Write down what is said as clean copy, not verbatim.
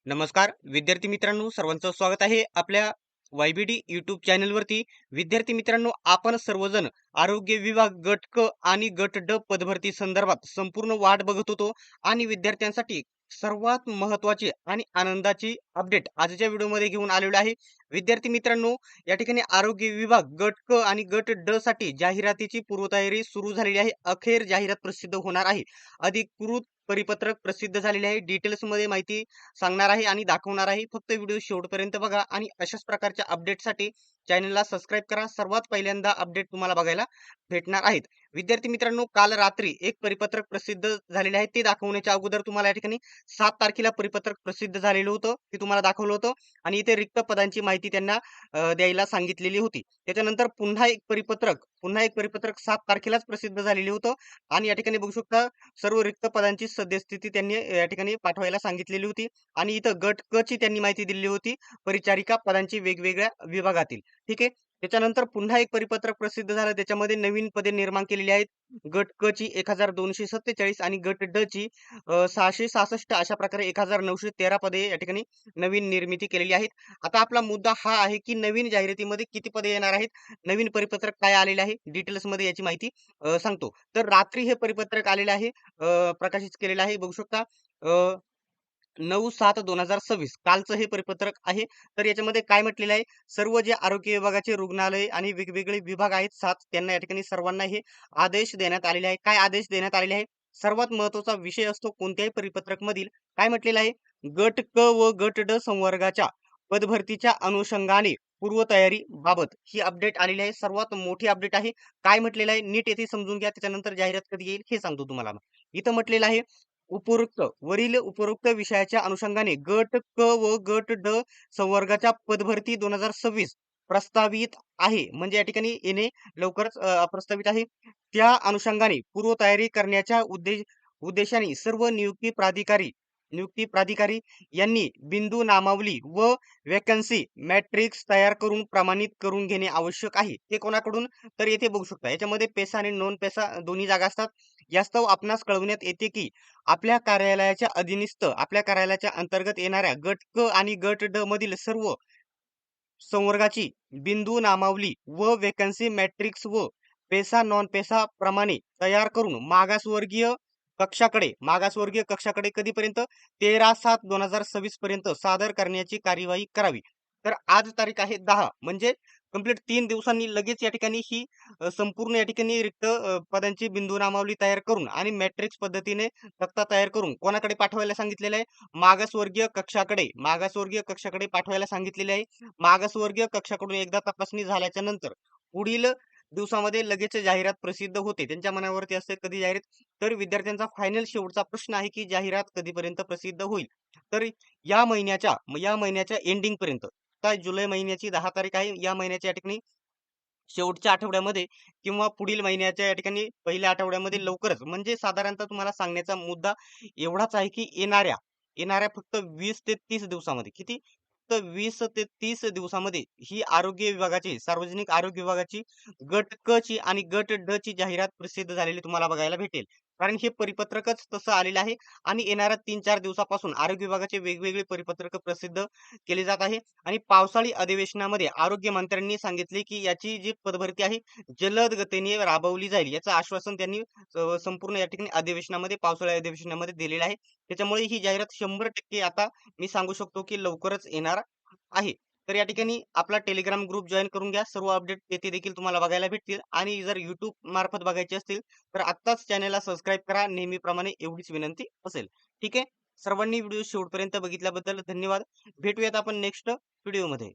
नमस्कार विद्यार्थी मित्रांनो, सर्वांचं स्वागत आहे आपल्या YBD यूट्यूब चॅनलवरती. विद्यार्थी मित्रांनो, आपण सर्वजण आरोग्य विभाग गट क आणि गट ड पदभरती संदर्भात संपूर्ण वाट बघत होतो आणि विद्यार्थ्यांसाठी सर्वात महत्त्वाची आणि आनंदाची अपडेट आजच्या व्हिडिओमध्ये घेऊन आलेलो आहे. विद्यार्थी मित्रांनो, या ठिकाणी आरोग्य विभाग गट क आणि गट ड साठी जाहिरातीची पूर्वतयारी सुरू झालेली आहे. अखेर जाहिरात प्रसिद्ध होणार आहे. अधिकृत परिपत्रक प्रसिद्ध झालेले आहे. डिटेल्समध्ये माहिती सांगणार आहे आणि दाखवणार आहे. फक्त व्हिडिओ शेवटपर्यंत बघा आणि अशाच प्रकारच्या अपडेटसाठी चॅनलला सबस्क्राईब करा. सर्वात पहिल्यांदा अपडेट तुम्हाला बघायला भेटणार आहेत. विद्यार्थी मित्रांनो, काल रात्री एक परिपत्रक प्रसिद्ध झालेले आहे. ते दाखवण्याच्या अगोदर तुम्हाला या ठिकाणी 7 तारखेला परिपत्रक प्रसिद्ध झालेलं होतं. ते तुम्हाला दाखवलं होतं आणि इथे रिक्त पदांची माहिती त्यांना द्यायला सांगितलेली होती. त्याच्यानंतर पुन्हा एक परिपत्रक 7 तारखेलाच प्रसिद्ध झालेलं होतं आणि या ठिकाणी बघू शकता सर्व रिक्त पदांची सद्यस्थिती त्यांनी या ठिकाणी पाठवायला सांगितलेली होती आणि इथं गट क ची त्यांनी माहिती दिली होती परिचारिका पदांची वेगवेगळ्या विभागातील. ठीक आहे. त्याच्यानंतर पुन्हा एक परिपत्रक प्रसिद्ध झालं. त्याच्यामध्ये नवीन पदे निर्माण केलेली आहेत. गट क ची 1247 आणि गट ड ची 666 अशा प्रकारे 1913 पदे या ठिकाणी नवीन निर्मिती केलेली आहेत. आता आपला मुद्दा हा आहे की नवीन जाहिरातीमध्ये किती पदे येणार आहेत, नवीन परिपत्रक काय आलेले आहे, डिटेल्समध्ये याची माहिती सांगतो. तर रात्री हे परिपत्रक आलेले आहे, प्रकाशित केलेलं आहे. बघू शकता 9/7/2026 कालचं हे परिपत्रक आहे. तर याच्यामध्ये काय म्हटलेलं आहे, सर्व जे आरोग्य विभागाचे रुग्णालय आणि वेगवेगळे विभाग आहेत 7, त्यांना या ठिकाणी सर्वांना हे आदेश देण्यात आलेले आहे. काय आदेश देण्यात आलेले आहे? सर्वात महत्त्वाचा विषय असतो कोणत्याही परिपत्रक मधील, काय म्हटलेलं आहे, गट क व गट ड संवर्गाच्या पदभरतीच्या अनुषंगाने पूर्वतयारी बाबत ही अपडेट आलेली आहे. सर्वात मोठी अपडेट आहे. काय म्हटलेलं आहे नीट येथे समजून घ्या, त्याच्यानंतर जाहिरात कधी येईल हे सांगतो तुम्हाला. इथं म्हटलेलं आहे, उपरोक्त विषयाच्या अनुषंगाने गट क व गट ड संवर्गाच्या पदभरती 2026 प्रस्तावित आहे. म्हणजे या ठिकाणी येणे लवकरच प्रस्तावित आहे. त्या अनुषंगाने पूर्वतयारी करण्याच्या उद्देशाने सर्व नियुक्ती प्राधिकारी यांनी बिंदू नामावली व वॅकन्सी मॅट्रिक्स तयार करून प्रमाणित करून घेणे आवश्यक आहे. ते कोणाकडून? तर येथे बघू शकता, याच्यामध्ये पेसा आणि नॉन पेसा दोन्ही जागा असतात. यास्तव आपणास कळवण्यात येते की आपल्या कार्यालयाच्या अंतर्गत येणाऱ्या गट क आणि गट ड मधील सर्व संवर्गाची बिंदू नामावली व वॅकन्सी मॅट्रिक्स व पेसा नॉन पेसा प्रमाणे तयार करून मागासवर्गीय कक्षाकडे कधीपर्यंत 13/7/2026 पर्यंत सादर करण्याची कार्यवाही करावी. तर आज तारीख आहे 10, म्हणजे कंप्लीट 3 दिवसांनी लगेच या ठिकाणी ही संपूर्ण या ठिकाणी रिक्त पदांची बिंदू नामावली तयार करून आणि मॅट्रिक्स पद्धतीने तक्ता तयार करून कोणाकडे पाठवायला सांगितलेलं आहे? मागासवर्गीय कक्षाकडे पाठवायला सांगितलेले आहे. मागासवर्गीय कक्षाकडून एकदा तपासणी झाल्याच्या नंतर पुढील दिवसामध्ये लगेच जाहिरात प्रसिद्ध होते. त्यांच्या मनावरती असते कधी जाहिरात. तर विद्यार्थ्यांचा फायनल शेवटचा प्रश्न आहे की जाहिरात कधीपर्यंत प्रसिद्ध होईल? तर या महिन्याच्या एंडिंग पर्यंत, आता जुलै महिन्याची 10 तारीख आहे. या महिन्याच्या या ठिकाणी शेवटच्या आठवड्यामध्ये किंवा पुढील महिन्याच्या या ठिकाणी पहिल्या आठवड्यामध्ये लवकरच, म्हणजे साधारणतः तुम्हाला सांगण्याचा मुद्दा एवढाच आहे की येणाऱ्या फक्त 20 ते 30 दिवसामध्ये, किती, तर 20 ते 30 दिवसामध्ये ही सार्वजनिक आरोग्य विभागाची गट क ची आणि गट ड ची जाहिरात प्रसिद्ध झालेली तुम्हाला बघायला भेटेल. कारण हे परिपत्रकच तसं आलेलं आहे आणि येणाऱ्या 3-4 दिवसापासून आरोग्य विभागाचे वेगवेगळे परिपत्रक प्रसिद्ध केले जात आहे. आणि पावसाळी अधिवेशनामध्ये आरोग्य मंत्र्यांनी सांगितले की याची जी पदभरती आहे जलद गतीने राबवली जाईल, याचं आश्वासन त्यांनी संपूर्ण या ठिकाणी पावसाळी अधिवेशनामध्ये दिलेलं आहे. त्याच्यामुळे ही जाहिरात 100% आता मी सांगू शकतो की लवकरच येणार आहे. तर या ठिकाणी आपला टेलिग्राम ग्रुप जॉईन करून घ्या. सर्व अपडेट तेथे देखील तुम्हाला बघायला भेटतील आणि जर YouTube मार्फत बघायचे असतील तर आत्ताच चॅनलला सबस्क्राईब करा. नेहमीप्रमाणे एवढीच विनंती असेल. ठीक आहे. सर्वांनी व्हिडिओ शेवटपर्यंत बघितल्याबद्दल धन्यवाद. भेटूयात आपण नेक्स्ट व्हिडिओमध्ये.